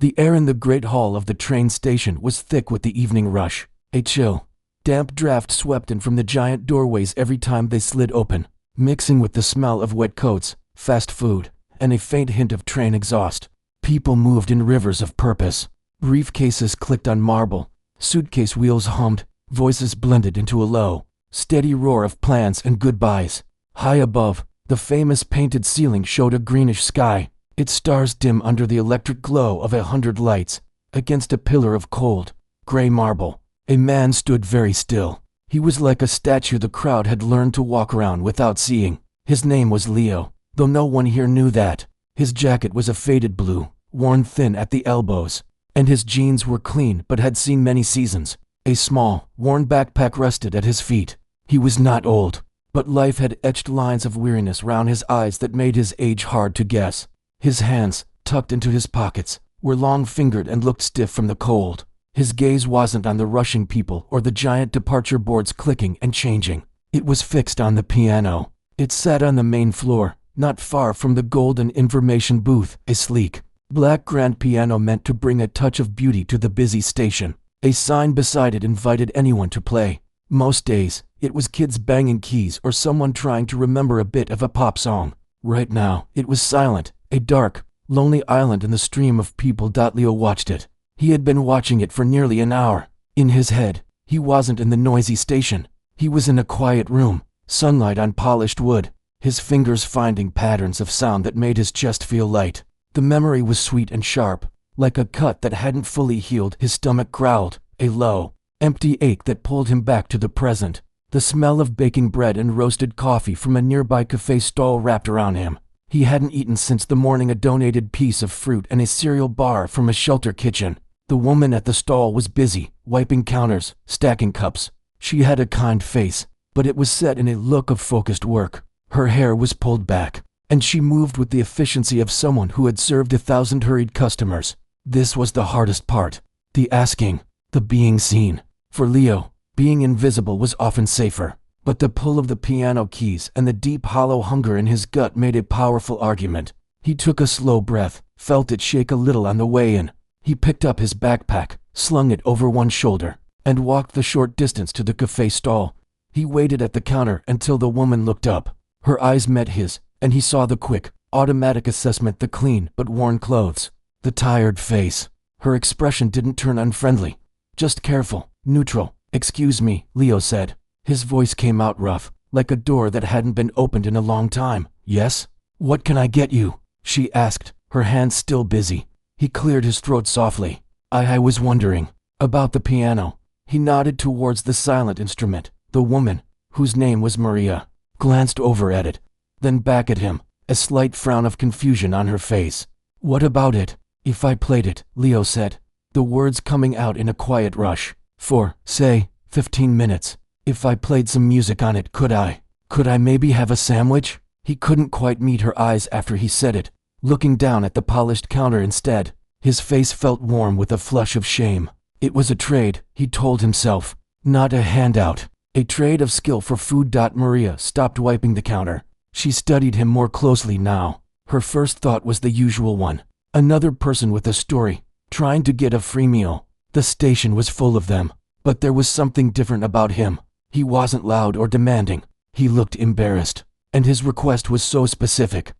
The air in the great hall of the train station was thick with the evening rush. A chill, damp draft swept in from the giant doorways every time they slid open, mixing with the smell of wet coats, fast food, and a faint hint of train exhaust. People moved in rivers of purpose. Briefcases clicked on marble, suitcase wheels hummed, voices blended into a low, steady roar of plans and goodbyes. High above, the famous painted ceiling showed a greenish sky, its stars dim under the electric glow of 100 lights. Against a pillar of cold, gray marble, a man stood very still. He was like a statue the crowd had learned to walk around without seeing. His name was Leo, though no one here knew that. His jacket was a faded blue, worn thin at the elbows, and his jeans were clean but had seen many seasons. A small, worn backpack rested at his feet. He was not old, but life had etched lines of weariness round his eyes that made his age hard to guess. His hands, tucked into his pockets, were long-fingered and looked stiff from the cold. His gaze wasn't on the rushing people or the giant departure boards clicking and changing. It was fixed on the piano. It sat on the main floor, not far from the golden information booth, a sleek, black grand piano meant to bring a touch of beauty to the busy station. A sign beside it invited anyone to play. Most days, it was kids banging keys or someone trying to remember a bit of a pop song. Right now, it was silent, a dark, lonely island in the stream of people. Leo watched it. He had been watching it for nearly an hour. In his head, he wasn't in the noisy station. He was in a quiet room, sunlight on polished wood, his fingers finding patterns of sound that made his chest feel light. The memory was sweet and sharp, like a cut that hadn't fully healed. His stomach growled, a low, empty ache that pulled him back to the present. The smell of baking bread and roasted coffee from a nearby cafe stall wrapped around him. He hadn't eaten since the morning a donated piece of fruit and a cereal bar from a shelter kitchen. The woman at the stall was busy, wiping counters, stacking cups. She had a kind face, but it was set in a look of focused work. Her hair was pulled back, and she moved with the efficiency of someone who had served 1,000 hurried customers. This was the hardest part. The asking, the being seen. For Leo, being invisible was often safer, but the pull of the piano keys and the deep hollow hunger in his gut made a powerful argument. He took a slow breath, felt it shake a little on the way in. He picked up his backpack, slung it over one shoulder, and walked the short distance to the cafe stall. He waited at the counter until the woman looked up. Her eyes met his, and he saw the quick, automatic assessment, the clean but worn clothes, the tired face. Her expression didn't turn unfriendly, just careful, neutral. "Excuse me," Leo said. His voice came out rough, like a door that hadn't been opened in a long time. "Yes? What can I get you?" she asked, her hands still busy. He cleared his throat softly. I was wondering about the piano." He nodded towards the silent instrument. The woman, whose name was Maria, glanced over at it, then back at him, a slight frown of confusion on her face. "What about it?" "If I played it," Leo said, the words coming out in a quiet rush, "for, say, 15 minutes. If I played some music on it, could I maybe have a sandwich?" He couldn't quite meet her eyes after he said it, looking down at the polished counter instead. His face felt warm with a flush of shame. It was a trade, he told himself, not a handout. A trade of skill for food. Maria stopped wiping the counter. She studied him more closely now. Her first thought was the usual one. Another person with a story, trying to get a free meal. The station was full of them, but there was something different about him. He wasn't loud or demanding. He looked embarrassed, and his request was so specific.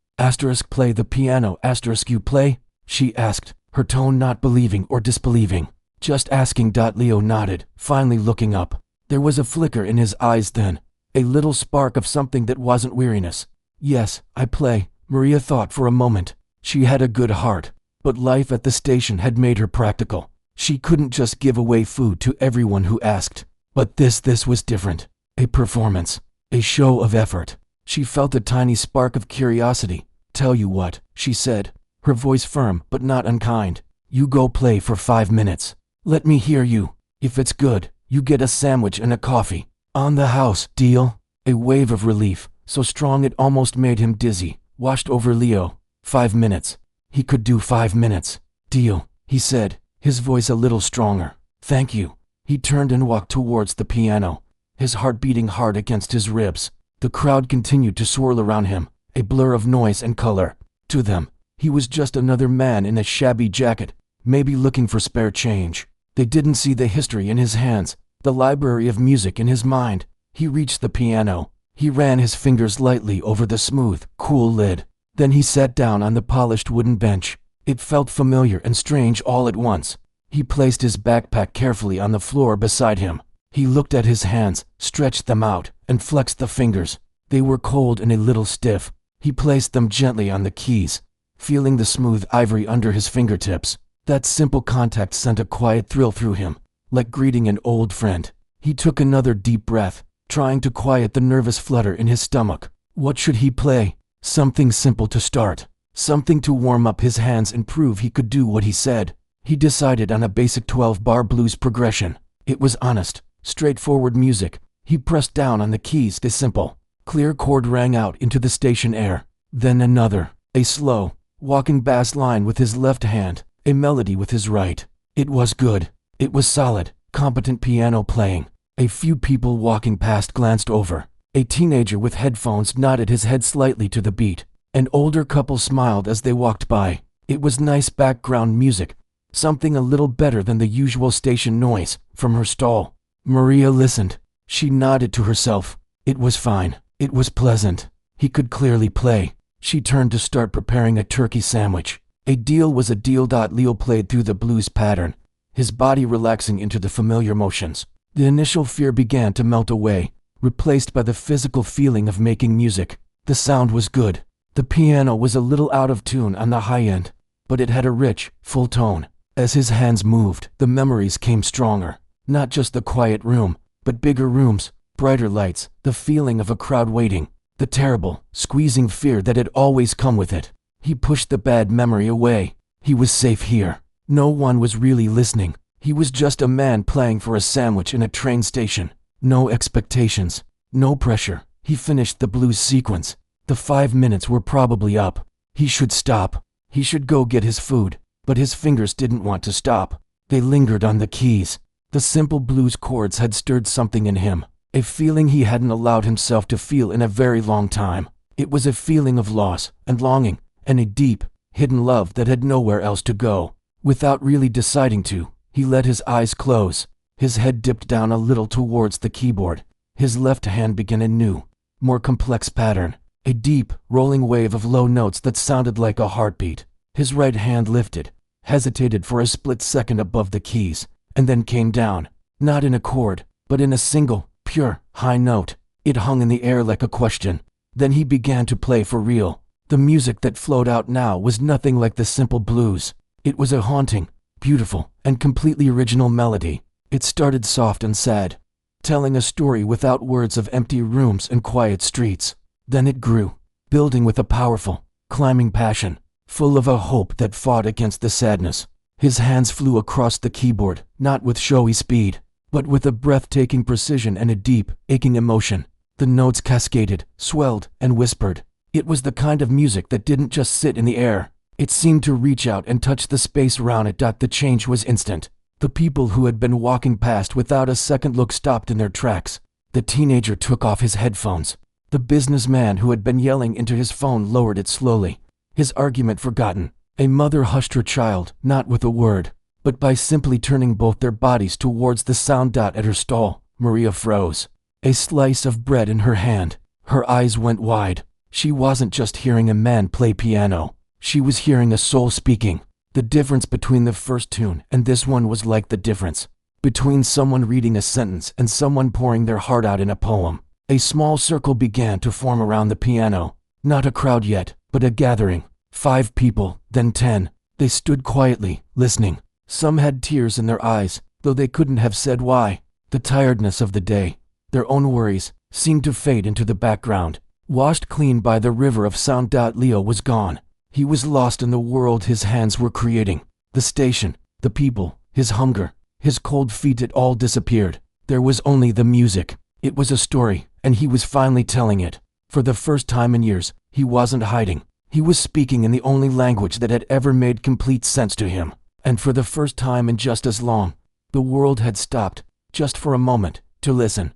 "Play the piano, you play?" she asked, her tone not believing or disbelieving. "Just asking." Leo nodded, finally looking up. There was a flicker in his eyes then, a little spark of something that wasn't weariness. "Yes, I play." Maria thought for a moment. She had a good heart, but life at the station had made her practical. She couldn't just give away food to everyone who asked. But this was different. A performance, a show of effort. She felt a tiny spark of curiosity. "Tell you what," she said, her voice firm but not unkind. "You go play for 5 minutes. Let me hear you. If it's good, you get a sandwich and a coffee. On the house, deal?" A wave of relief, so strong it almost made him dizzy, washed over Leo. 5 minutes. He could do 5 minutes. "Deal," he said, his voice a little stronger. "Thank you." He turned and walked towards the piano, his heart beating hard against his ribs. The crowd continued to swirl around him, a blur of noise and color. To them, he was just another man in a shabby jacket, maybe looking for spare change. They didn't see the history in his hands, the library of music in his mind. He reached the piano. He ran his fingers lightly over the smooth, cool lid. Then he sat down on the polished wooden bench. It felt familiar and strange all at once. He placed his backpack carefully on the floor beside him. He looked at his hands, stretched them out, and flexed the fingers. They were cold and a little stiff. He placed them gently on the keys, feeling the smooth ivory under his fingertips. That simple contact sent a quiet thrill through him, like greeting an old friend. He took another deep breath, trying to quiet the nervous flutter in his stomach. What should he play? Something simple to start. Something to warm up his hands and prove he could do what he said. He decided on a basic 12-bar blues progression. It was honest, straightforward music. He pressed down on the keys. The simple, clear chord rang out into the station air. Then another, a slow, walking bass line with his left hand, a melody with his right. It was good. It was solid, competent piano playing. A few people walking past glanced over. A teenager with headphones nodded his head slightly to the beat. An older couple smiled as they walked by. It was nice background music, something a little better than the usual station noise from her stall. Maria listened. She nodded to herself. It was fine. It was pleasant. He could clearly play. She turned to start preparing a turkey sandwich. A deal was a deal. Leo played through the blues pattern, his body relaxing into the familiar motions. The initial fear began to melt away, replaced by the physical feeling of making music. The sound was good. The piano was a little out of tune on the high end, but it had a rich, full tone. As his hands moved, the memories came stronger. Not just the quiet room, but bigger rooms, brighter lights, the feeling of a crowd waiting, the terrible, squeezing fear that had always come with it. He pushed the bad memory away. He was safe here. No one was really listening. He was just a man playing for a sandwich in a train station. No expectations, no pressure. He finished the blues sequence. The 5 minutes were probably up. He should stop. He should go get his food. But his fingers didn't want to stop. They lingered on the keys. The simple blues chords had stirred something in him, a feeling he hadn't allowed himself to feel in a very long time. It was a feeling of loss and longing, and a deep, hidden love that had nowhere else to go. Without really deciding to, he let his eyes close. His head dipped down a little towards the keyboard. His left hand began a new, more complex pattern, a deep, rolling wave of low notes that sounded like a heartbeat. His right hand lifted, hesitated for a split second above the keys, and then came down, not in a chord, but in a single, pure, high note. It hung in the air like a question. Then he began to play for real. The music that flowed out now was nothing like the simple blues. It was a haunting, beautiful, and completely original melody. It started soft and sad, telling a story without words of empty rooms and quiet streets. Then it grew, building with a powerful, climbing passion, full of a hope that fought against the sadness. His hands flew across the keyboard, not with showy speed, but with a breathtaking precision and a deep, aching emotion. The notes cascaded, swelled, and whispered. It was the kind of music that didn't just sit in the air. It seemed to reach out and touch the space around it. The change was instant. The people who had been walking past without a second look stopped in their tracks. The teenager took off his headphones. The businessman who had been yelling into his phone lowered it slowly, his argument forgotten. A mother hushed her child, not with a word, but by simply turning both their bodies towards the sound. At her stall, Maria froze, a slice of bread in her hand. Her eyes went wide. She wasn't just hearing a man play piano. She was hearing a soul speaking. The difference between the first tune and this one was like the difference between someone reading a sentence and someone pouring their heart out in a poem. A small circle began to form around the piano. Not a crowd yet, but a gathering. 5 people, then 10. They stood quietly, listening. Some had tears in their eyes, though they couldn't have said why. The tiredness of the day, their own worries, seemed to fade into the background, washed clean by the river of sound. Leo was gone. He was lost in the world his hands were creating. The station, the people, his hunger, his cold feet, it all disappeared. There was only the music. It was a story, and he was finally telling it. For the first time in years, he wasn't hiding. He was speaking in the only language that had ever made complete sense to him. And for the first time in just as long, the world had stopped, just for a moment, to listen.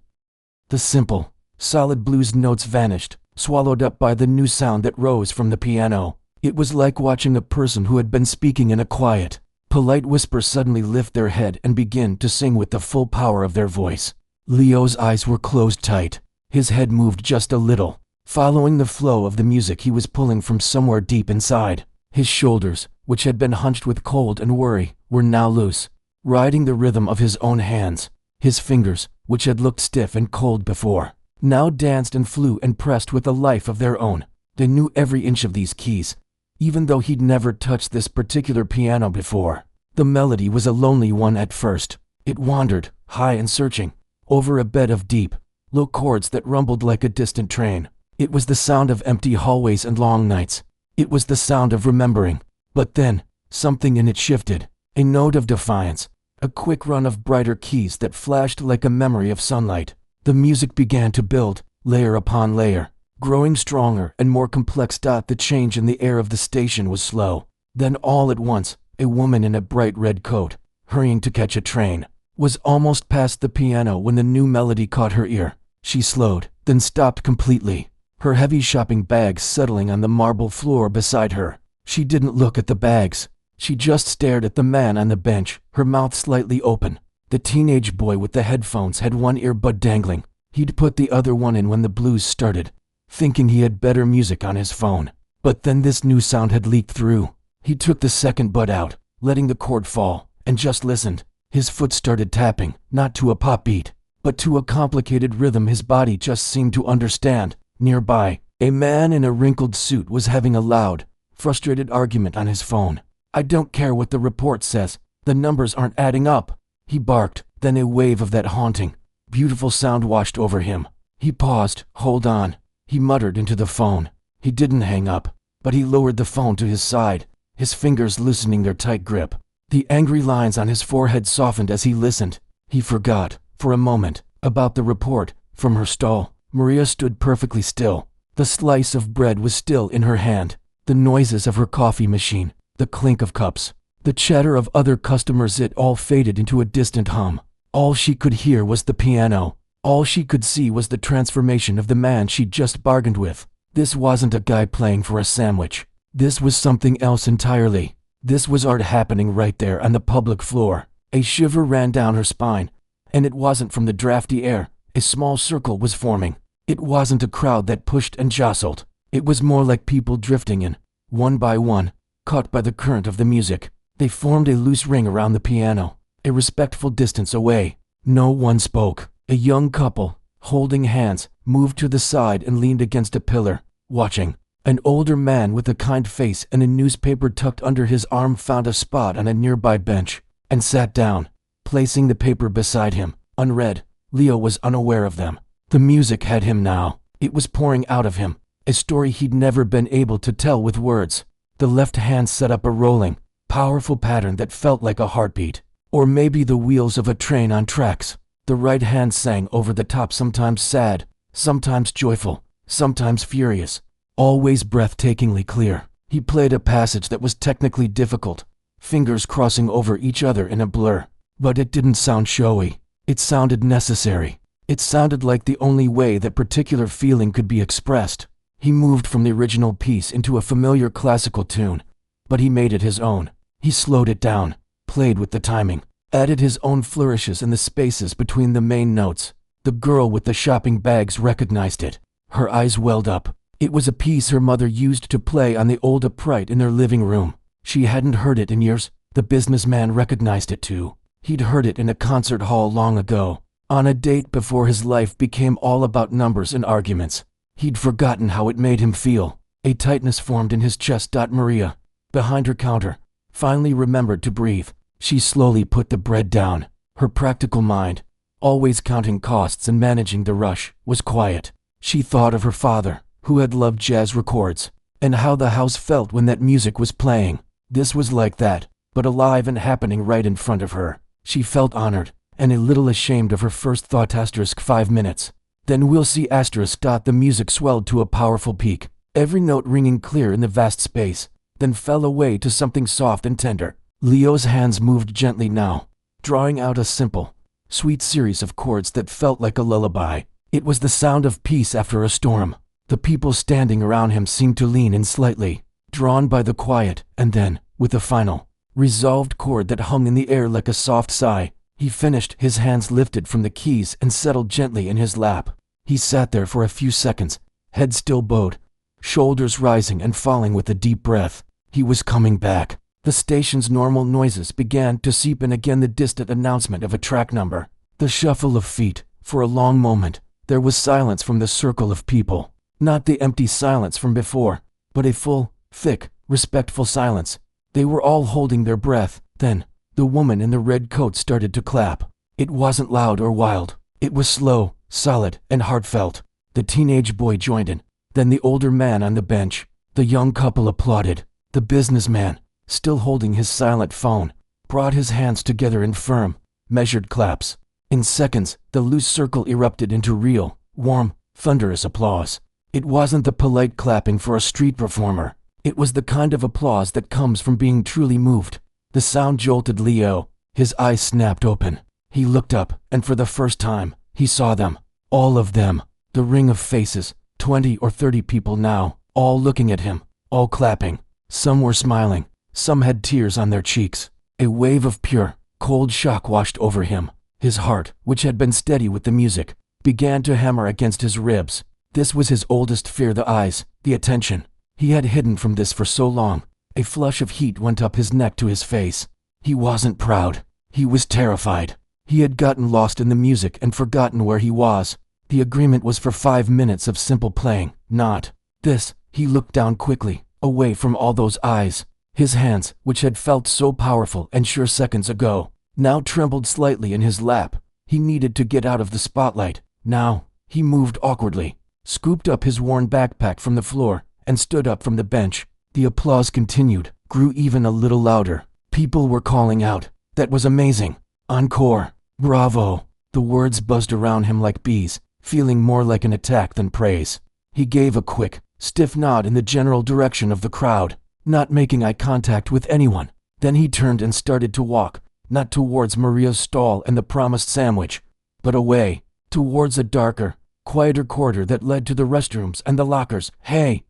The simple, solid blues notes vanished, swallowed up by the new sound that rose from the piano. It was like watching a person who had been speaking in a quiet, polite whispers suddenly lift their head and begin to sing with the full power of their voice. Leo's eyes were closed tight. His head moved just a little, following the flow of the music he was pulling from somewhere deep inside. His shoulders, which had been hunched with cold and worry, were now loose, riding the rhythm of his own hands. His fingers, which had looked stiff and cold before, now danced and flew and pressed with a life of their own. They knew every inch of these keys, even though he'd never touched this particular piano before. The melody was a lonely one at first. It wandered, high and searching, over a bed of deep, low chords that rumbled like a distant train. It was the sound of empty hallways and long nights. It was the sound of remembering. But then, something in it shifted. A note of defiance. A quick run of brighter keys that flashed like a memory of sunlight. The music began to build, layer upon layer, growing stronger and more complex. The change in the air of the station was slow. Then all at once, a woman in a bright red coat, hurrying to catch a train, was almost past the piano when the new melody caught her ear. She slowed, then stopped completely, her heavy shopping bags settling on the marble floor beside her. She didn't look at the bags. She just stared at the man on the bench, her mouth slightly open. The teenage boy with the headphones had one earbud dangling. He'd put the other one in when the blues started, thinking he had better music on his phone. But then this new sound had leaked through. He took the second bud out, letting the cord fall, and just listened. His foot started tapping, not to a pop beat, but to a complicated rhythm his body just seemed to understand. Nearby, a man in a wrinkled suit was having a loud, frustrated argument on his phone. "I don't care what the report says. The numbers aren't adding up," he barked. Then a wave of that haunting, beautiful sound washed over him. He paused. "Hold on," he muttered into the phone. He didn't hang up, but he lowered the phone to his side, his fingers loosening their tight grip. The angry lines on his forehead softened as he listened. He forgot, for a moment, about the report. From her stall, Maria stood perfectly still. The slice of bread was still in her hand. The noises of her coffee machine, the clink of cups, the chatter of other customers, it all faded into a distant hum. All she could hear was the piano. All she could see was the transformation of the man she'd just bargained with. This wasn't a guy playing for a sandwich. This was something else entirely. This was art happening right there on the public floor. A shiver ran down her spine, and it wasn't from the drafty air. A small circle was forming. It wasn't a crowd that pushed and jostled. It was more like people drifting in, one by one, caught by the current of the music. They formed a loose ring around the piano, a respectful distance away. No one spoke. A young couple, holding hands, moved to the side and leaned against a pillar, watching. An older man with a kind face and a newspaper tucked under his arm found a spot on a nearby bench and sat down, placing the paper beside him, unread. Leo was unaware of them. The music had him now. It was pouring out of him, a story he'd never been able to tell with words. The left hand set up a rolling, powerful pattern that felt like a heartbeat, or maybe the wheels of a train on tracks. The right hand sang over the top, sometimes sad, sometimes joyful, sometimes furious, always breathtakingly clear. He played a passage that was technically difficult, fingers crossing over each other in a blur, but it didn't sound showy. It sounded necessary. It sounded like the only way that particular feeling could be expressed. He moved from the original piece into a familiar classical tune, but he made it his own. He slowed it down, played with the timing, added his own flourishes in the spaces between the main notes. The girl with the shopping bags recognized it. Her eyes welled up. It was a piece her mother used to play on the old upright in their living room. She hadn't heard it in years. The businessman recognized it too. He'd heard it in a concert hall long ago, on a date before his life became all about numbers and arguments. He'd forgotten how it made him feel. A tightness formed in his chest. Maria, behind her counter, finally remembered to breathe. She slowly put the bread down. Her practical mind, always counting costs and managing the rush, was quiet. She thought of her father, who had loved jazz records, and how the house felt when that music was playing. This was like that, but alive and happening right in front of her. She felt honored, and a little ashamed of her first thought. 5 minutes. Then we'll see. The music swelled to a powerful peak, every note ringing clear in the vast space, then fell away to something soft and tender. Leo's hands moved gently now, drawing out a simple, sweet series of chords that felt like a lullaby. It was the sound of peace after a storm. The people standing around him seemed to lean in slightly, drawn by the quiet, and then, with a final, resolved chord that hung in the air like a soft sigh. He finished, his hands lifted from the keys and settled gently in his lap. He sat there for a few seconds, head still bowed, shoulders rising and falling with a deep breath. He was coming back. The station's normal noises began to seep in again, the distant announcement of a track number, the shuffle of feet. For a long moment, there was silence from the circle of people. Not the empty silence from before, but a full, thick, respectful silence. They were all holding their breath. Then, the woman in the red coat started to clap. It wasn't loud or wild. It was slow, solid, and heartfelt. The teenage boy joined in. Then the older man on the bench. The young couple applauded. The businessman, still holding his silent phone, brought his hands together in firm, measured claps. In seconds, the loose circle erupted into real, warm, thunderous applause. It wasn't the polite clapping for a street performer. It was the kind of applause that comes from being truly moved. The sound jolted Leo. His eyes snapped open. He looked up, and for the first time, he saw them. All of them. The ring of faces, 20 or 30 people now, all looking at him, all clapping. Some were smiling. Some had tears on their cheeks. A wave of pure, cold shock washed over him. His heart, which had been steady with the music, began to hammer against his ribs. This was his oldest fear, the eyes, the attention. He had hidden from this for so long. A flush of heat went up his neck to his face. He wasn't proud. He was terrified. He had gotten lost in the music and forgotten where he was. The agreement was for 5 minutes of simple playing, not this. He looked down quickly, away from all those eyes. His hands, which had felt so powerful and sure seconds ago, now trembled slightly in his lap. He needed to get out of the spotlight. Now, he moved awkwardly, scooped up his worn backpack from the floor, and stood up from the bench. The applause continued, grew even a little louder. People were calling out, "That was amazing! Encore! Bravo!" The words buzzed around him like bees, feeling more like an attack than praise. He gave a quick, stiff nod in the general direction of the crowd, not making eye contact with anyone. Then he turned and started to walk, not towards Maria's stall and the promised sandwich, but away, towards a darker, quieter corridor that led to the restrooms and the lockers. Hey,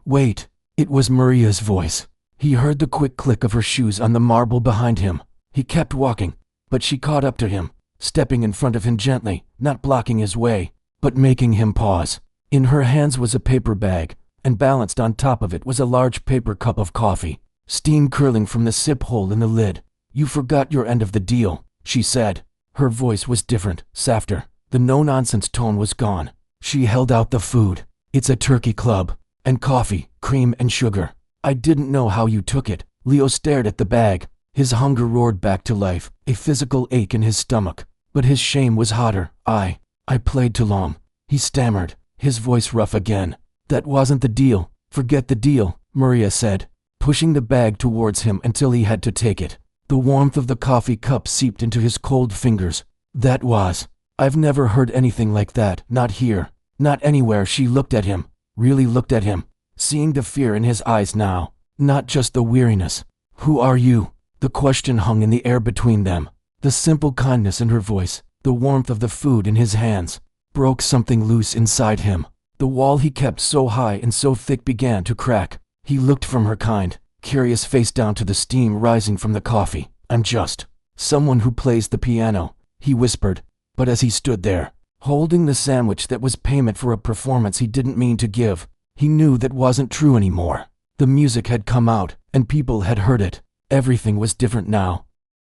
wait. It was Maria's voice. He heard the quick click of her shoes on the marble behind him. He kept walking, but she caught up to him, stepping in front of him gently, not blocking his way, but making him pause. In her hands was a paper bag, and balanced on top of it was a large paper cup of coffee, steam curling from the sip hole in the lid. "You forgot your end of the deal," she said. Her voice was different, softer. The no-nonsense tone was gone. She held out the food. "It's a turkey club, and coffee, cream and sugar. I didn't know how you took it." Leo stared at the bag. His hunger roared back to life, a physical ache in his stomach. But his shame was hotter. I played too long," he stammered, his voice rough again. "That wasn't the deal." "Forget the deal," Maria said, pushing the bag towards him until he had to take it. The warmth of the coffee cup seeped into his cold fingers. I've never heard anything like that, not here, not anywhere." She looked at him, really looked at him, seeing the fear in his eyes now, not just the weariness. "Who are you?" The question hung in the air between them. The simple kindness in her voice, the warmth of the food in his hands, broke something loose inside him. The wall he kept so high and so thick began to crack. He looked from her kind, curious face down to the steam rising from the coffee. "I'm just someone who plays the piano," he whispered. But as he stood there, holding the sandwich that was payment for a performance he didn't mean to give, he knew that wasn't true anymore. The music had come out, and people had heard it. Everything was different now.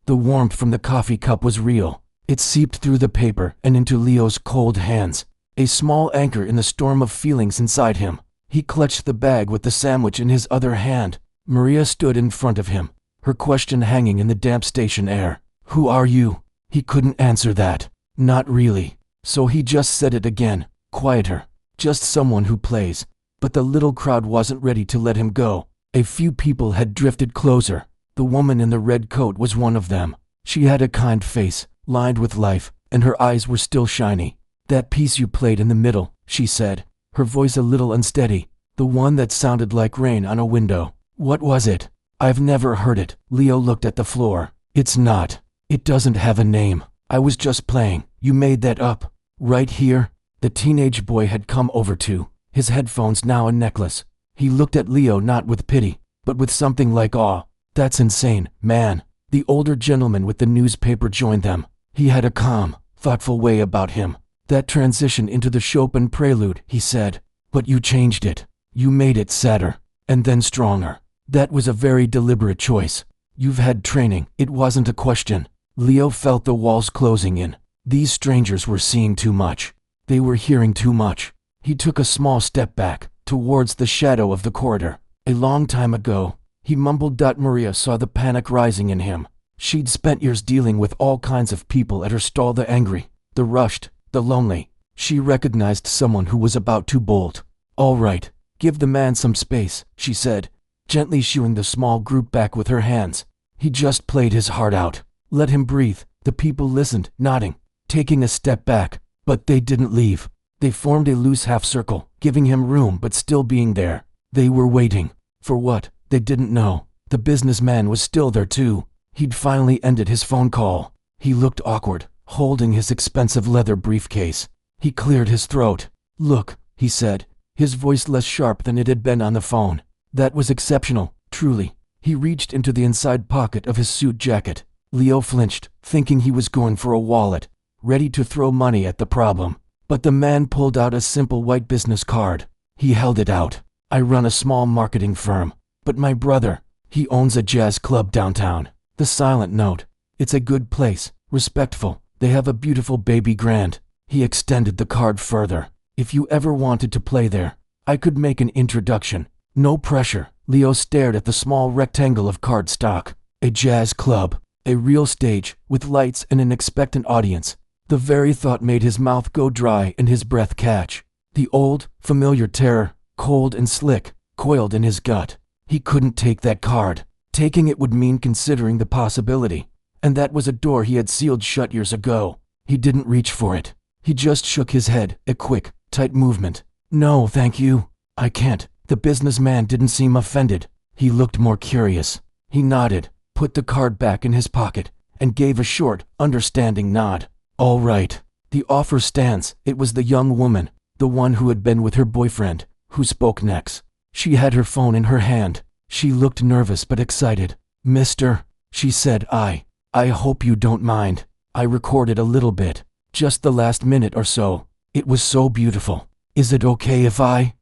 The warmth from the coffee cup was real. It seeped through the paper and into Leo's cold hands, a small anchor in the storm of feelings inside him. He clutched the bag with the sandwich in his other hand. Maria stood in front of him, her question hanging in the damp station air. "Who are you?" He couldn't answer that. Not really. So he just said it again, quieter. "Just someone who plays." But the little crowd wasn't ready to let him go. A few people had drifted closer. The woman in the red coat was one of them. She had a kind face, lined with life, and her eyes were still shiny. "That piece you played in the middle," she said, her voice a little unsteady. "The one that sounded like rain on a window. What was it?" "I've never heard it." Leo looked at the floor. It doesn't have a name. I was just playing. You made that up. Right here?" The teenage boy had come over too, his headphones now a necklace. He looked at Leo not with pity, but with something like awe. That's insane, man. The older gentleman with the newspaper joined them. He had a calm, thoughtful way about him. That transition into the Chopin prelude, he said. But you changed it. You made it sadder, and then stronger. That was a very deliberate choice. You've had training, it wasn't a question. Leo felt the walls closing in. These strangers were seeing too much. They were hearing too much. He took a small step back, towards the shadow of the corridor. A long time ago, he mumbled. Maria saw the panic rising in him. She'd spent years dealing with all kinds of people at her stall, the angry, the rushed, the lonely. She recognized someone who was about to bolt. All right, give the man some space, she said, gently shooing the small group back with her hands. He just played his heart out. Let him breathe. The people listened, nodding, taking a step back, but they didn't leave. They formed a loose half circle, giving him room but still being there. They were waiting. For what? They didn't know. The businessman was still there too. He'd finally ended his phone call. He looked awkward, holding his expensive leather briefcase. He cleared his throat. Look, he said, his voice less sharp than it had been on the phone. That was exceptional, truly. He reached into the inside pocket of his suit jacket. Leo flinched, thinking he was going for a wallet, ready to throw money at the problem. But the man pulled out a simple white business card. He held it out. I run a small marketing firm, but my brother, he owns a jazz club downtown. The silent note. It's a good place, respectful. They have a beautiful baby grand. He extended the card further. If you ever wanted to play there, I could make an introduction. No pressure. Leo stared at the small rectangle of cardstock. A jazz club. A real stage, with lights and an expectant audience. The very thought made his mouth go dry and his breath catch. The old, familiar terror, cold and slick, coiled in his gut. He couldn't take that card. Taking it would mean considering the possibility. And that was a door he had sealed shut years ago. He didn't reach for it. He just shook his head, a quick, tight movement. No, thank you. I can't. The businessman didn't seem offended. He looked more curious. He nodded, put the card back in his pocket, and gave a short, understanding nod. All right. The offer stands. It was the young woman, the one who had been with her boyfriend, who spoke next. She had her phone in her hand. She looked nervous but excited. Mister, she said, I hope you don't mind. I recorded a little bit, just the last minute or so. It was so beautiful. Is it okay if I,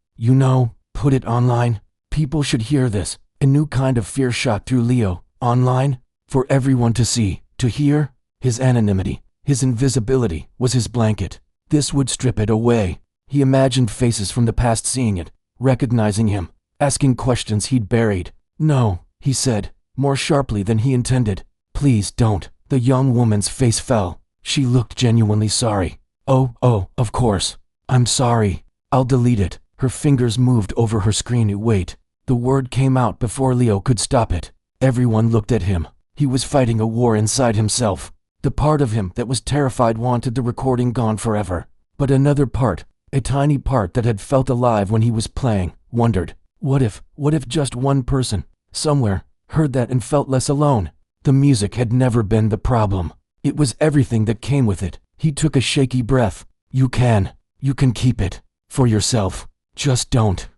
put it online? People should hear this. A new kind of fear shot through Leo. Online? For everyone to see, to hear? His anonymity, his invisibility, was his blanket. This would strip it away. He imagined faces from the past seeing it, recognizing him, asking questions he'd buried. No, he said, more sharply than he intended. Please don't. The young woman's face fell. She looked genuinely sorry. Oh, of course. I'm sorry. I'll delete it. Her fingers moved over her screen. Wait. The word came out before Leo could stop it. Everyone looked at him. He was fighting a war inside himself. The part of him that was terrified wanted the recording gone forever. But another part, a tiny part that had felt alive when he was playing, wondered, what if just one person, somewhere, heard that and felt less alone? The music had never been the problem. It was everything that came with it. He took a shaky breath. You can keep it. For yourself. Just don't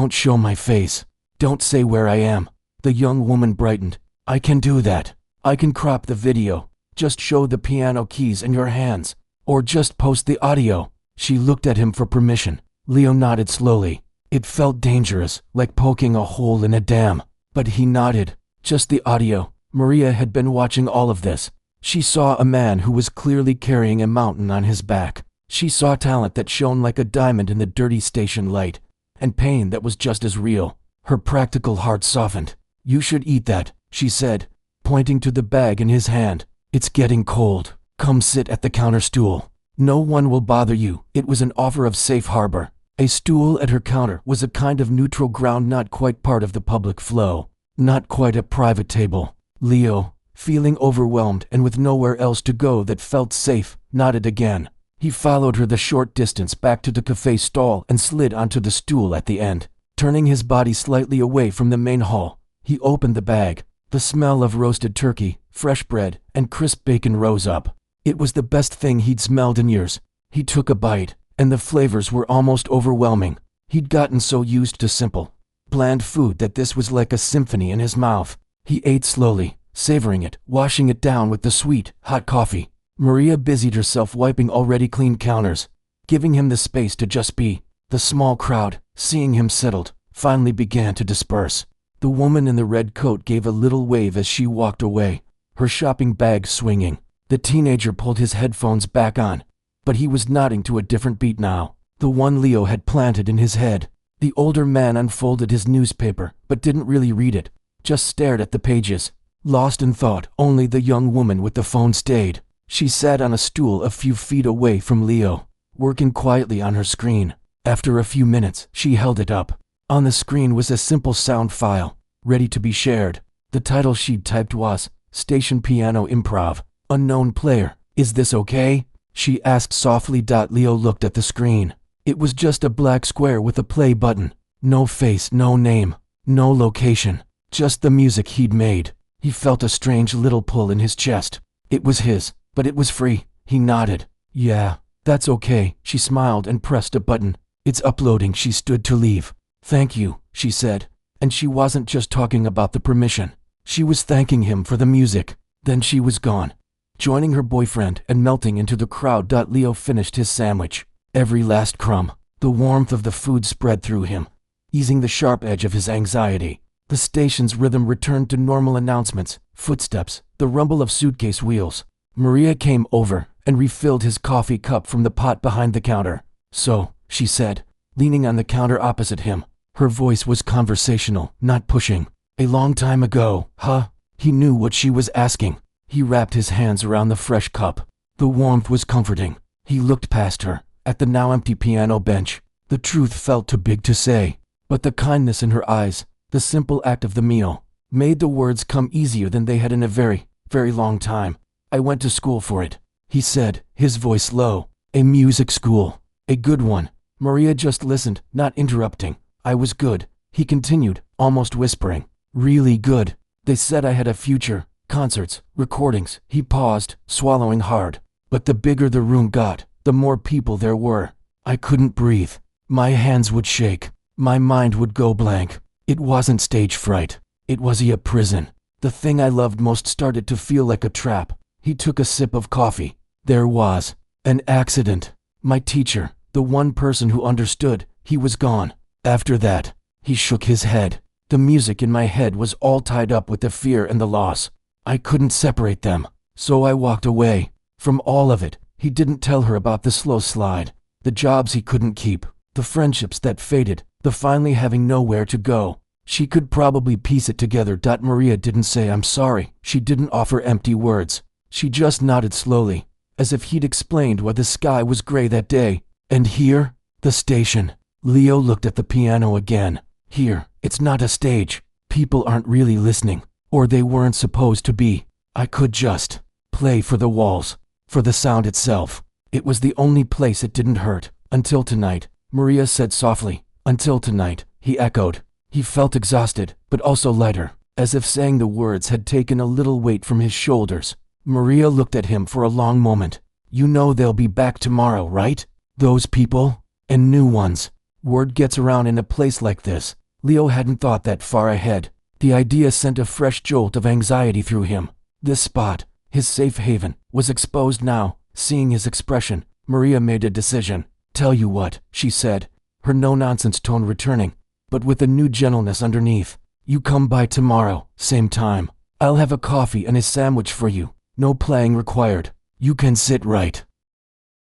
show my face. Don't say where I am. The young woman brightened. I can do that. I can crop the video. Just show the piano keys in your hands. Or just post the audio. She looked at him for permission. Leo nodded slowly. It felt dangerous, like poking a hole in a dam. But he nodded. Just the audio. Maria had been watching all of this. She saw a man who was clearly carrying a mountain on his back. She saw talent that shone like a diamond in the dirty station light, and pain that was just as real. Her practical heart softened. You should eat that, she said, pointing to the bag in his hand. It's getting cold. Come sit at the counter stool. No one will bother you. It was an offer of safe harbor. A stool at her counter was a kind of neutral ground, not quite part of the public flow. Not quite a private table. Leo, feeling overwhelmed and with nowhere else to go that felt safe, nodded again. He followed her the short distance back to the cafe stall and slid onto the stool at the end. Turning his body slightly away from the main hall, he opened the bag. The smell of roasted turkey, fresh bread, and crisp bacon rose up. It was the best thing he'd smelled in years. He took a bite, and the flavors were almost overwhelming. He'd gotten so used to simple, bland food that this was like a symphony in his mouth. He ate slowly, savoring it, washing it down with the sweet, hot coffee. Maria busied herself wiping already clean counters, giving him the space to just be. The small crowd, seeing him settled, finally began to disperse. The woman in the red coat gave a little wave as she walked away, her shopping bag swinging. The teenager pulled his headphones back on, but he was nodding to a different beat now, the one Leo had planted in his head. The older man unfolded his newspaper, but didn't really read it, just stared at the pages. Lost in thought, only the young woman with the phone stayed. She sat on a stool a few feet away from Leo, working quietly on her screen. After a few minutes, she held it up. On the screen was a simple sound file, ready to be shared. The title she'd typed was, Station Piano Improv. Unknown player. Is this okay? She asked softly. Leo looked at the screen. It was just a black square with a play button. No face, no name, no location. Just the music he'd made. He felt a strange little pull in his chest. It was his, but it was free. He nodded. Yeah, that's okay. She smiled and pressed a button. It's uploading. She stood to leave. Thank you, she said. And she wasn't just talking about the permission. She was thanking him for the music. Then she was gone, joining her boyfriend and melting into the crowd. Leo finished his sandwich. Every last crumb. The warmth of the food spread through him, easing the sharp edge of his anxiety. The station's rhythm returned to normal announcements, footsteps, the rumble of suitcase wheels. Maria came over and refilled his coffee cup from the pot behind the counter. So, she said, leaning on the counter opposite him. Her voice was conversational, not pushing. A long time ago, huh? He knew what she was asking. He wrapped his hands around the fresh cup. The warmth was comforting. He looked past her, at the now empty piano bench. The truth felt too big to say, but the kindness in her eyes, the simple act of the meal, made the words come easier than they had in a very, very long time. I went to school for it, he said, his voice low. A music school. A good one. Maria just listened, not interrupting. I was good, he continued, almost whispering. Really good. They said I had a future. Concerts, recordings. He paused, swallowing hard. But the bigger the room got, the more people there were. I couldn't breathe. My hands would shake. My mind would go blank. It wasn't stage fright. It was a prison. The thing I loved most started to feel like a trap. He took a sip of coffee. There was an accident. My teacher, the one person who understood, he was gone. After that, he shook his head. The music in my head was all tied up with the fear and the loss. I couldn't separate them. So I walked away. From all of it, he didn't tell her about the slow slide, the jobs he couldn't keep, the friendships that faded, the finally having nowhere to go. She could probably piece it together. Maria didn't say I'm sorry. She didn't offer empty words. She just nodded slowly, as if he'd explained why the sky was gray that day. And here, the station. Leo looked at the piano again. Here, it's not a stage. People aren't really listening, or they weren't supposed to be. I could just play for the walls, for the sound itself. It was the only place it didn't hurt. Until tonight, Maria said softly. Until tonight, he echoed. He felt exhausted, but also lighter, as if saying the words had taken a little weight from his shoulders. Maria looked at him for a long moment. You know they'll be back tomorrow, right? Those people? And new ones. Word gets around in a place like this. Leo hadn't thought that far ahead. The idea sent a fresh jolt of anxiety through him. This spot, his safe haven, was exposed now. Seeing his expression, Maria made a decision. Tell you what, she said, her no-nonsense tone returning, but with a new gentleness underneath. You come by tomorrow, same time. I'll have a coffee and a sandwich for you. No playing required. You can sit right.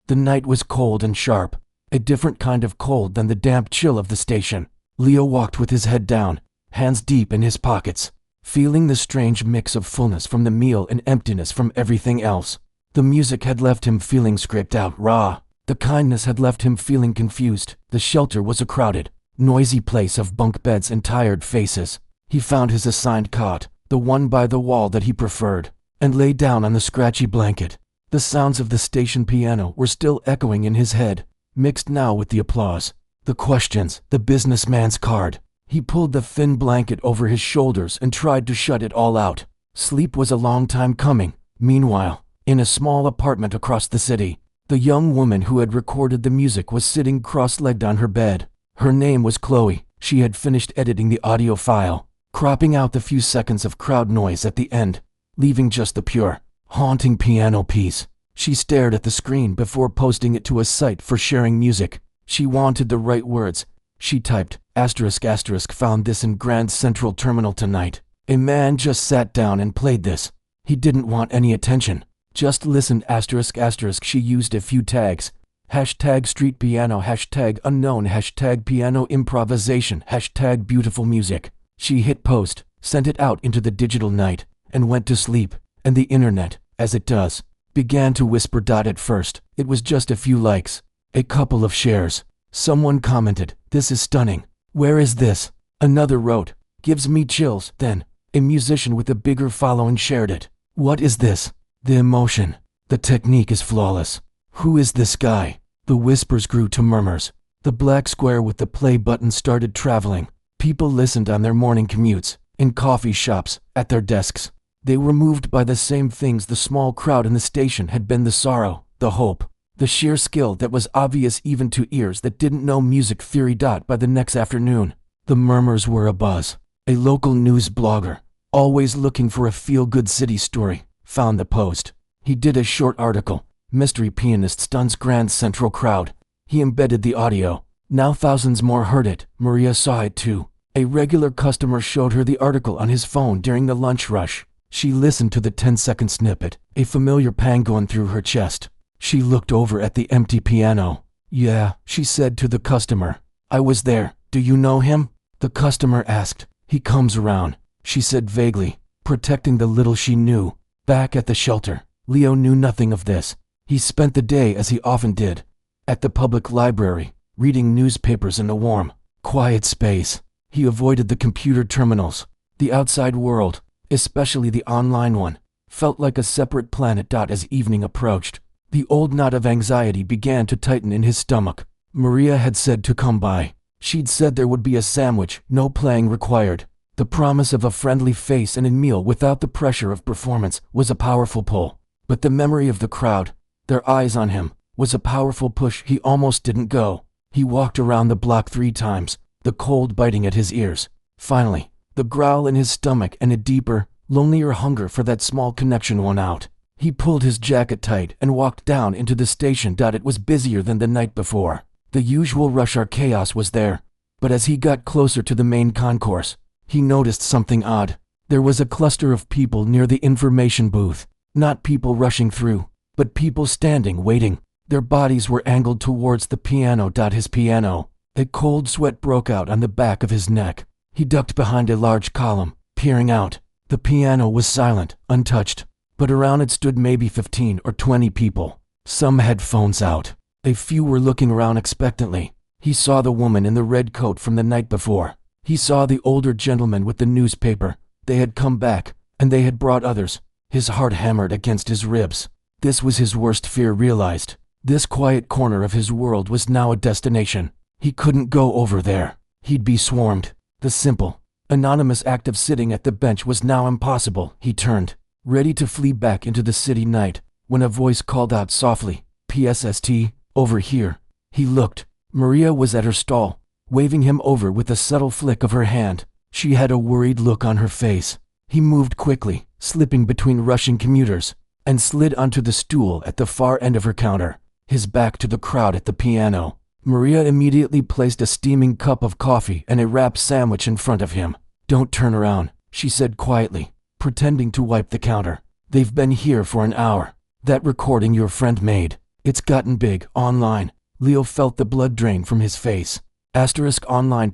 The night was cold and sharp, a different kind of cold than the damp chill of the station. Leo walked with his head down, hands deep in his pockets, feeling the strange mix of fullness from the meal and emptiness from everything else. The music had left him feeling scraped out, raw. The kindness had left him feeling confused. The shelter was a crowded, noisy place of bunk beds and tired faces. He found his assigned cot, the one by the wall that he preferred, and lay down on the scratchy blanket. The sounds of the station piano were still echoing in his head, mixed now with the applause, the questions, the businessman's card. He pulled the thin blanket over his shoulders and tried to shut it all out. Sleep was a long time coming. Meanwhile, in a small apartment across the city, the young woman who had recorded the music was sitting cross-legged on her bed. Her name was Chloe. She had finished editing the audio file. cropping out the few seconds of crowd noise at the end, leaving just the pure, haunting piano piece. She stared at the screen before posting it to a site for sharing music. She wanted the right words. She typed, ***, found this in Grand Central Terminal tonight. A man just sat down and played this. He didn't want any attention. Just listened, ***. She used a few tags. #street piano, #unknown, #piano improvisation, #beautiful music. She hit post, sent it out into the digital night, and went to sleep. And the internet, as it does, began to whisper. At first, it was just a few likes, a couple of shares. Someone commented, "This is stunning. Where is this?" Another wrote, "Gives me chills." Then, a musician with a bigger following shared it. "What is this? The emotion. The technique is flawless. Who is this guy?" The whispers grew to murmurs. The black square with the play button started traveling. People listened on their morning commutes, in coffee shops, at their desks. They were moved by the same things the small crowd in the station had been: the sorrow, the hope, the sheer skill that was obvious even to ears that didn't know music theory. By the next afternoon, the murmurs were abuzz. A local news blogger, always looking for a feel-good city story, found the post. He did a short article, "Mystery Pianist Stuns Grand Central Crowd." He embedded the audio. Now thousands more heard it. Maria saw it too. A regular customer showed her the article on his phone during the lunch rush. She listened to the 10-second snippet, a familiar pang going through her chest. She looked over at the empty piano. "Yeah," she said to the customer. "I was there. Do you know him?" The customer asked. "He comes around," she said vaguely, protecting the little she knew. Back at the shelter, Leo knew nothing of this. He spent the day as he often did, at the public library, reading newspapers in a warm, quiet space. He avoided the computer terminals. The outside world, especially the online one, felt like a separate planet. As evening approached, the old knot of anxiety began to tighten in his stomach. Maria had said to come by. She'd said there would be a sandwich, no playing required. The promise of a friendly face and a meal without the pressure of performance was a powerful pull. But the memory of the crowd, their eyes on him, was a powerful push. He almost didn't go. He walked around the block 3 times, the cold biting at his ears. Finally, the growl in his stomach and a deeper, lonelier hunger for that small connection won out. He pulled his jacket tight and walked down into the station. It was busier than the night before. The usual rush hour chaos was there, but as he got closer to the main concourse, he noticed something odd. There was a cluster of people near the information booth. Not people rushing through, but people standing, waiting. Their bodies were angled towards the piano. His piano. A cold sweat broke out on the back of his neck. He ducked behind a large column, peering out. The piano was silent, untouched, but around it stood maybe 15 or 20 people. Some had phones out. A few were looking around expectantly. He saw the woman in the red coat from the night before. He saw the older gentleman with the newspaper. They had come back, and they had brought others. His heart hammered against his ribs. This was his worst fear realized. This quiet corner of his world was now a destination. He couldn't go over there. He'd be swarmed. The simple, anonymous act of sitting at the bench was now impossible. He turned, ready to flee back into the city night, when a voice called out softly, "PSST, over here." He looked. Maria was at her stall, waving him over with a subtle flick of her hand. She had a worried look on her face. He moved quickly, slipping between rushing commuters, and slid onto the stool at the far end of her counter, his back to the crowd at the piano. Maria immediately placed a steaming cup of coffee and a wrapped sandwich in front of him. "Don't turn around," she said quietly, pretending to wipe the counter. "They've been here for an hour. That recording your friend made, it's gotten big, online." Leo felt the blood drain from his face. *online.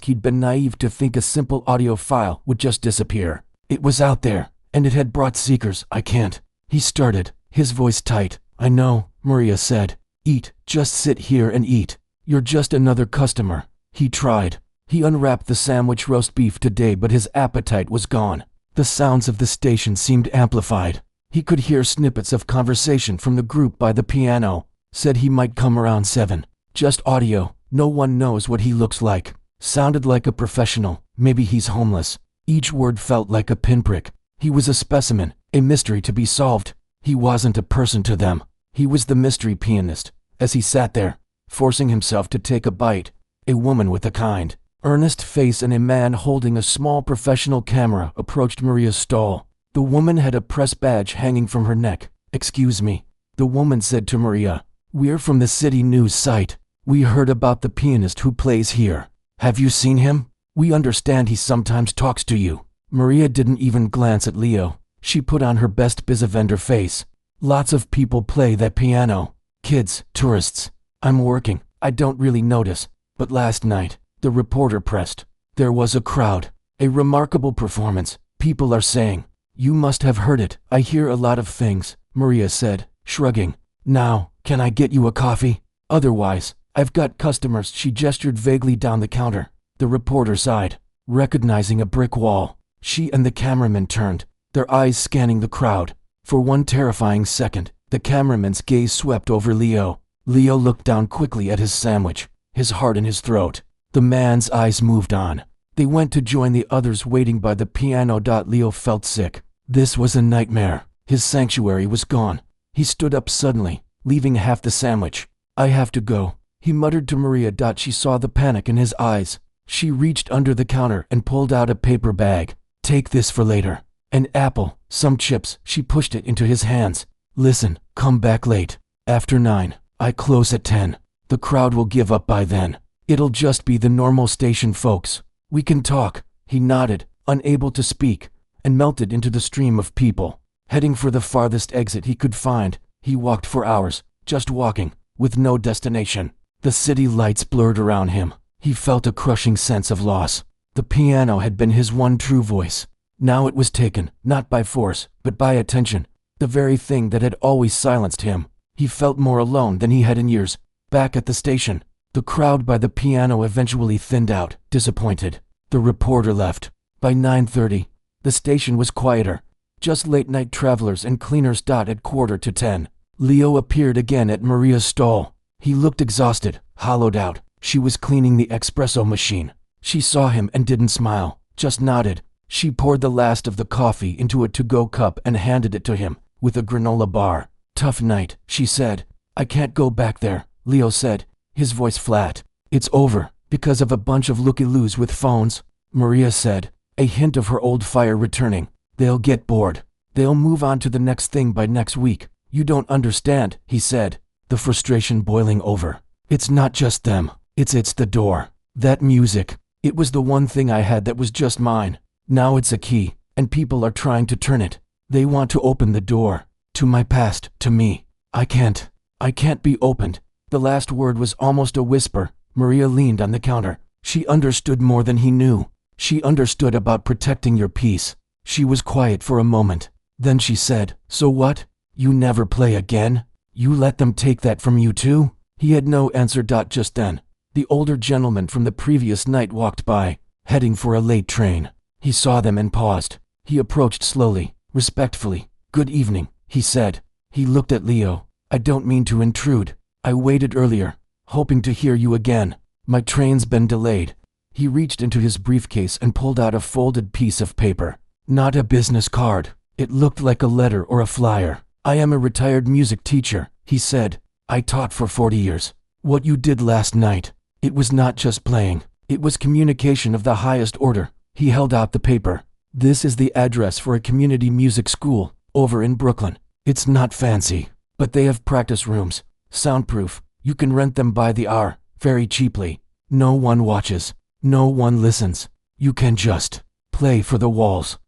He'd been naive to think a simple audio file would just disappear. It was out there, and it had brought seekers. "I can't," he started, his voice tight. "I know," Maria said. "Eat, just sit here and eat. You're just another customer." He tried. He unwrapped the sandwich, roast beef today, but his appetite was gone. The sounds of the station seemed amplified. He could hear snippets of conversation from the group by the piano. Said he might come around 7. Just audio. No one knows what he looks like. Sounded like a professional. Maybe he's homeless. Each word felt like a pinprick. He was a specimen, a mystery to be solved. He wasn't a person to them. He was the mystery pianist. As he sat there, forcing himself to take a bite, a woman with a kind, Earnest face and a man holding a small professional camera approached Maria's stall. The woman had a press badge hanging from her neck. "Excuse me," the woman said to Maria. "We're from the city news site. We heard about the pianist who plays here. Have you seen him? We understand he sometimes talks to you." Maria didn't even glance at Leo. She put on her best bizavender face. "Lots of people play that piano. Kids, tourists. I'm working. I don't really notice. But last night," the reporter pressed, "there was a crowd. A remarkable performance, people are saying. You must have heard it." "I hear a lot of things," Maria said, shrugging. "Now, can I get you a coffee? Otherwise, I've got customers." She gestured vaguely down the counter. The reporter sighed, recognizing a brick wall. She and the cameraman turned, their eyes scanning the crowd. For one terrifying second, the cameraman's gaze swept over Leo. Leo looked down quickly at his sandwich, his heart in his throat. The man's eyes moved on. They went to join the others waiting by the piano. Leo felt sick. This was a nightmare. His sanctuary was gone. He stood up suddenly, leaving half the sandwich. "I have to go," he muttered to Maria. She saw the panic in his eyes. She reached under the counter and pulled out a paper bag. "Take this for later. An apple, some chips." She pushed it into his hands. "Listen, come back late. After 9. I close at 10. The crowd will give up by then. It'll just be the normal station folks. We can talk." He nodded, unable to speak, and melted into the stream of people. Heading for the farthest exit he could find, he walked for hours, just walking, with no destination. The city lights blurred around him. He felt a crushing sense of loss. The piano had been his one true voice. Now it was taken, not by force, but by attention, the very thing that had always silenced him. He felt more alone than he had in years. Back at the station, the crowd by the piano eventually thinned out, disappointed. The reporter left. By 9:30, the station was quieter. Just late-night travelers and cleaners. At 9:45, Leo appeared again at Maria's stall. He looked exhausted, hollowed out. She was cleaning the espresso machine. She saw him and didn't smile, just nodded. She poured the last of the coffee into a to-go cup and handed it to him, with a granola bar. "Tough night," she said. "I can't go back there," Leo said, his voice flat. "It's over, because of a bunch of looky-loos with phones," Maria said, a hint of her old fire returning. "They'll get bored. They'll move on to the next thing by next week." "You don't understand," he said, the frustration boiling over. "It's not just them. It's the door. That music. It was the one thing I had that was just mine. Now it's a key, and people are trying to turn it. They want to open the door. To my past, to me. I can't be opened." The last word was almost a whisper. Maria leaned on the counter. She understood more than he knew. She understood about protecting your peace. She was quiet for a moment. Then she said, "So what? You never play again? You let them take that from you too?" He had no answer. Just then, the older gentleman from the previous night walked by, heading for a late train. He saw them and paused. He approached slowly, respectfully. "Good evening," he said. He looked at Leo. "I don't mean to intrude. I waited earlier, hoping to hear you again. My train's been delayed." He reached into his briefcase and pulled out a folded piece of paper. Not a business card. It looked like a letter or a flyer. "I am a retired music teacher," he said. "I taught for 40 years. What you did last night, it was not just playing. It was communication of the highest order." He held out the paper. "This is the address for a community music school, over in Brooklyn. It's not fancy, but they have practice rooms, soundproof. You can rent them by the hour, very cheaply. No one watches. No one listens. You can just play for the walls."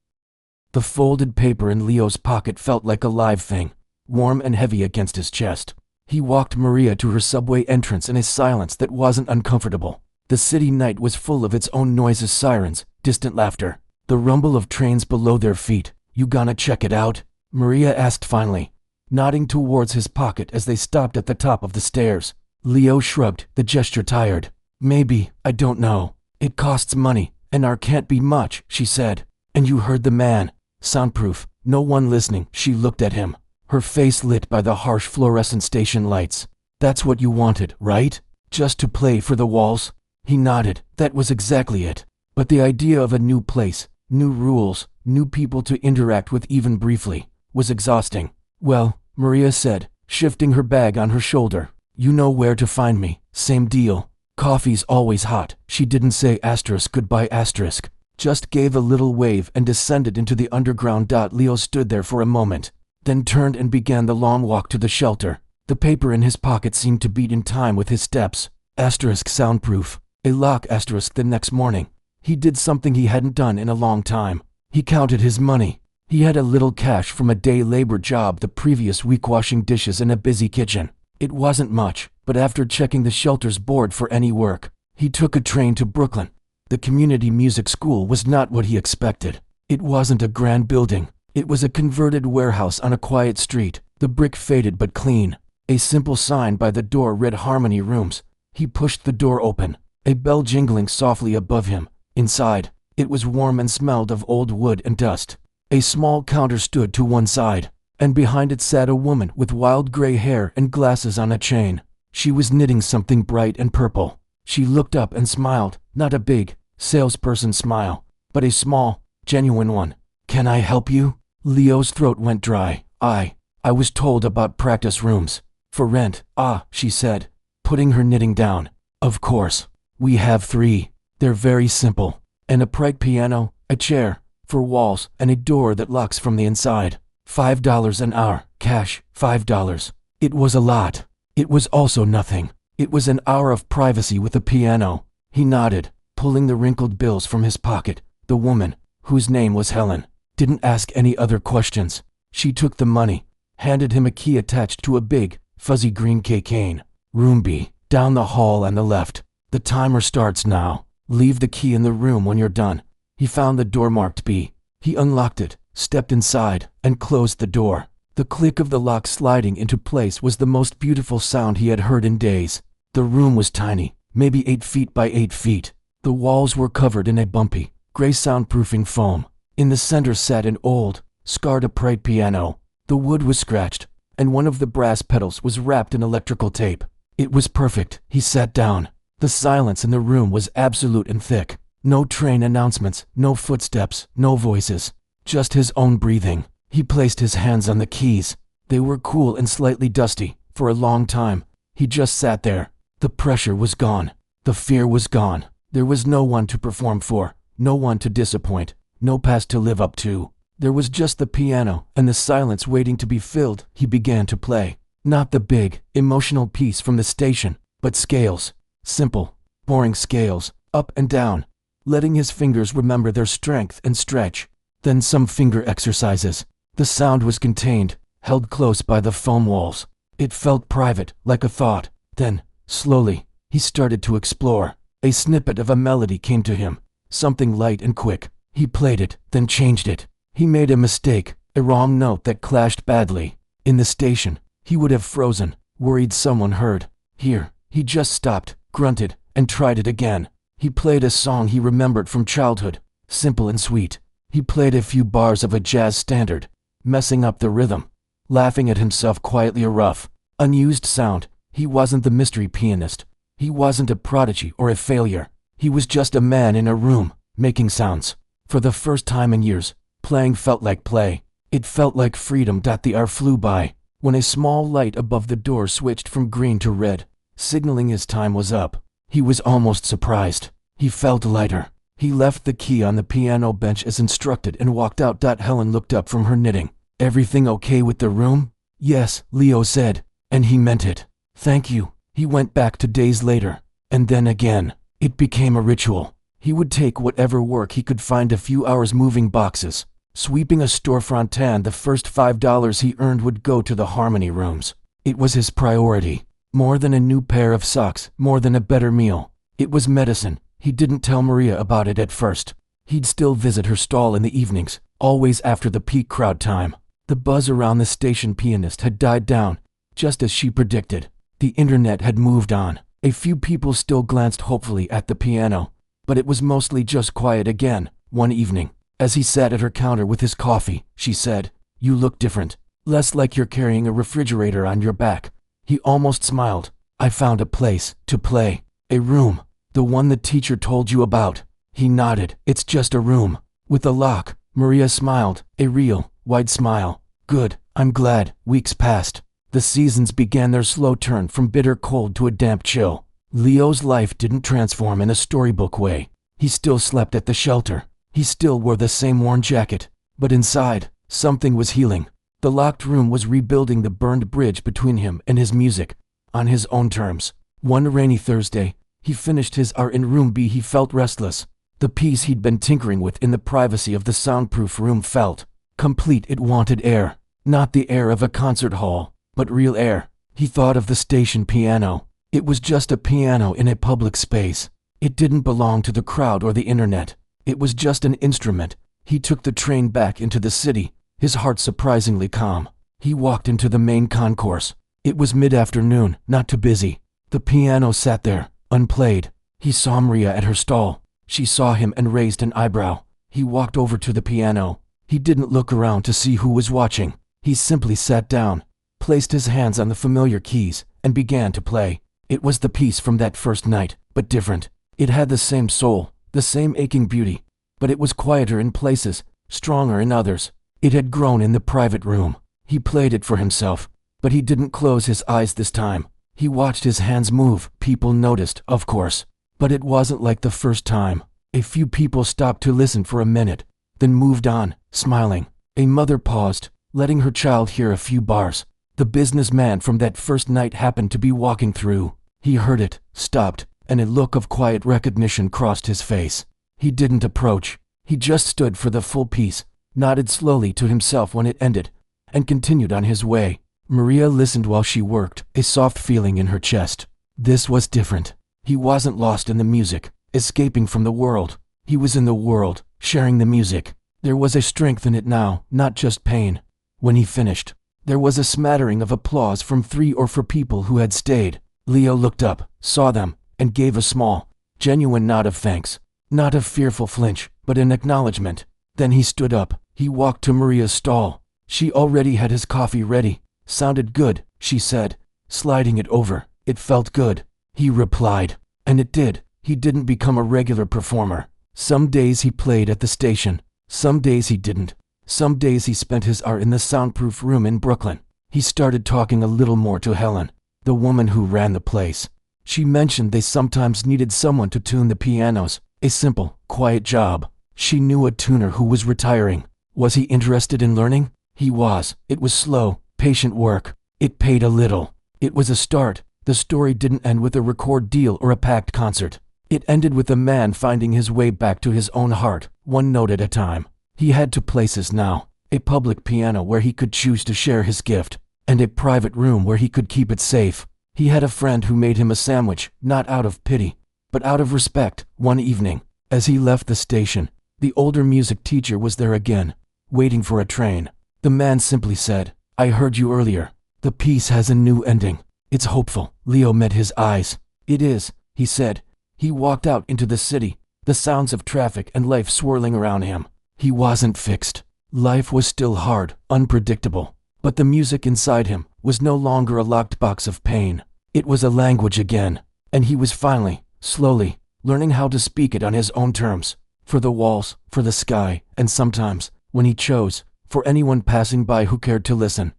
The folded paper in Leo's pocket felt like a live thing, warm and heavy against his chest. He walked Maria to her subway entrance in a silence that wasn't uncomfortable. The city night was full of its own noises, sirens, distant laughter, the rumble of trains below their feet. "You gonna check it out?" Maria asked finally, nodding towards his pocket as they stopped at the top of the stairs. Leo shrugged, the gesture tired. "Maybe, I don't know. It costs money, and our can't be much," she said. "And you heard the man. Soundproof, no one listening." She looked at him, her face lit by the harsh fluorescent station lights. "That's what you wanted, right? Just to play for the walls?" He nodded. That was exactly it. But the idea of a new place, new rules, new people to interact with even briefly, was exhausting. "Well," Maria said, shifting her bag on her shoulder, "you know where to find me. Same deal. Coffee's always hot. She didn't say asterisk goodbye asterisk, just gave a little wave and descended into the underground. Leo stood there for a moment, then turned and began the long walk to the shelter. The paper in his pocket seemed to beat in time with his steps. Asterisk soundproof. A lock asterisk. The next morning, he did something he hadn't done in a long time. He counted his money. He had a little cash from a day labor job the previous week washing dishes in a busy kitchen. It wasn't much, but after checking the shelter's board for any work, he took a train to Brooklyn. The community music school was not what he expected. It wasn't a grand building. It was a converted warehouse on a quiet street. The brick faded but clean. A simple sign by the door read Harmony Rooms. He pushed the door open, a bell jingling softly above him. Inside, it was warm and smelled of old wood and dust. A small counter stood to one side, and behind it sat a woman with wild gray hair and glasses on a chain. She was knitting something bright and purple. She looked up and smiled, not a big, salesperson smile, but a small, genuine one. "Can I help you?" Leo's throat went dry. I was told about practice rooms. For rent." "Ah," she said, putting her knitting down. "Of course. We have 3. They're very simple. An upright piano, a chair, for walls, and a door that locks from the inside. $5 an hour, cash, $5. It was a lot. It was also nothing. It was an hour of privacy with a piano. He nodded, pulling the wrinkled bills from his pocket. The woman, whose name was Helen, didn't ask any other questions. She took the money, handed him a key attached to a big, fuzzy green keychain. "Room B, down the hall on the left. The timer starts now. Leave the key in the room when you're done." He found the door marked B. He unlocked it, stepped inside, and closed the door. The click of the lock sliding into place was the most beautiful sound he had heard in days. The room was tiny, maybe 8 feet by 8 feet. The walls were covered in a bumpy, gray soundproofing foam. In the center sat an old, scarred upright piano. The wood was scratched, and one of the brass pedals was wrapped in electrical tape. It was perfect. He sat down. The silence in the room was absolute and thick. No train announcements, no footsteps, no voices. Just his own breathing. He placed his hands on the keys. They were cool and slightly dusty. For a long time, he just sat there. The pressure was gone. The fear was gone. There was no one to perform for, no one to disappoint, no past to live up to. There was just the piano and the silence waiting to be filled. He began to play. Not the big, emotional piece from the station, but scales. Simple, boring scales, up and down, letting his fingers remember their strength and stretch. Then some finger exercises. The sound was contained, held close by the foam walls. It felt private, like a thought. Then, slowly, he started to explore. A snippet of a melody came to him, something light and quick. He played it, then changed it. He made a mistake, a wrong note that clashed badly. In the station, he would have frozen, worried someone heard. Here, he just stopped, grunted, and tried it again. He played a song he remembered from childhood, simple and sweet. He played a few bars of a jazz standard, messing up the rhythm, laughing at himself quietly. A rough, unused sound. He wasn't the mystery pianist. He wasn't a prodigy or a failure. He was just a man in a room, making sounds. For the first time in years, playing felt like play. It felt like freedom. The hour flew by, when a small light above the door switched from green to red, signaling his time was up. He was almost surprised. He felt lighter. He left the key on the piano bench as instructed and walked out. Helen looked up from her knitting. "Everything okay with the room?" "Yes," Leo said, and he meant it. "Thank you." He went back to days later, and then again. It became a ritual. He would take whatever work he could find, a few hours moving boxes, sweeping a storefront, and the first $5 he earned would go to the Harmony Rooms. It was his priority. More than a new pair of socks, more than a better meal. It was medicine. He didn't tell Maria about it at first. He'd still visit her stall in the evenings, always after the peak crowd time. The buzz around the station pianist had died down, just as she predicted. The internet had moved on. A few people still glanced hopefully at the piano, but it was mostly just quiet again. One evening, as he sat at her counter with his coffee, she said, "You look different. Less like you're carrying a refrigerator on your back." He almost smiled. "I found a place to play. A room. The one the teacher told you about." He nodded. "It's just a room. With a lock." Maria smiled, a real, wide smile. "Good, I'm glad." Weeks passed. The seasons began their slow turn from bitter cold to a damp chill. Leo's life didn't transform in a storybook way. He still slept at the shelter. He still wore the same worn jacket. But inside, something was healing. The locked room was rebuilding the burned bridge between him and his music, on his own terms. One rainy Thursday, he finished his art in room B. He felt restless. The piece he'd been tinkering with in the privacy of the soundproof room felt complete. It wanted air. Not the air of a concert hall, but real air. He thought of the station piano. It was just a piano in a public space. It didn't belong to the crowd or the internet. It was just an instrument. He took the train back into the city, his heart surprisingly calm. He walked into the main concourse. It was mid-afternoon, not too busy. The piano sat there, unplayed. He saw Maria at her stall. She saw him and raised an eyebrow. He walked over to the piano. He didn't look around to see who was watching. He simply sat down, placed his hands on the familiar keys, and began to play. It was the piece from that first night, but different. It had the same soul, the same aching beauty, but it was quieter in places, stronger in others. It had grown in the private room. He played it for himself, but he didn't close his eyes this time. He watched his hands move. People noticed, of course, but it wasn't like the first time. A few people stopped to listen for a minute, then moved on, smiling. A mother paused, letting her child hear a few bars. The businessman from that first night happened to be walking through. He heard it, stopped, and a look of quiet recognition crossed his face. He didn't approach. He just stood for the full piece, nodded slowly to himself when it ended, and continued on his way. Maria listened while she worked, a soft feeling in her chest. This was different. He wasn't lost in the music, escaping from the world. He was in the world, sharing the music. There was a strength in it now, not just pain. When he finished, there was a smattering of applause from 3 or 4 people who had stayed. Leo looked up, saw them, and gave a small, genuine nod of thanks. Not a fearful flinch, but an acknowledgement. Then he stood up. He walked to Maria's stall. She already had his coffee ready. Sounded good, she said, sliding it over. It felt good. He replied. And it did. He didn't become a regular performer. Some days he played at the station. Some days he didn't. Some days he spent his art in the soundproof room in Brooklyn. He started talking a little more to Helen, the woman who ran the place. She mentioned they sometimes needed someone to tune the pianos, a simple, quiet job. She knew a tuner who was retiring. Was he interested in learning? He was. It was slow, patient work. It paid a little. It was a start. The story didn't end with a record deal or a packed concert. It ended with a man finding his way back to his own heart, one note at a time. He had 2 places now, a public piano where he could choose to share his gift, and a private room where he could keep it safe. He had a friend who made him a sandwich, not out of pity, but out of respect. One evening, as he left the station, the older music teacher was there again, waiting for a train. The man simply said, "I heard you earlier. The piece has a new ending. It's hopeful." Leo met his eyes. "It is," he said. He walked out into the city, the sounds of traffic and life swirling around him. He wasn't fixed. Life was still hard, unpredictable, but the music inside him was no longer a locked box of pain. It was a language again, and he was finally, slowly, learning how to speak it on his own terms, for the walls, for the sky, and sometimes, when he chose, for anyone passing by who cared to listen.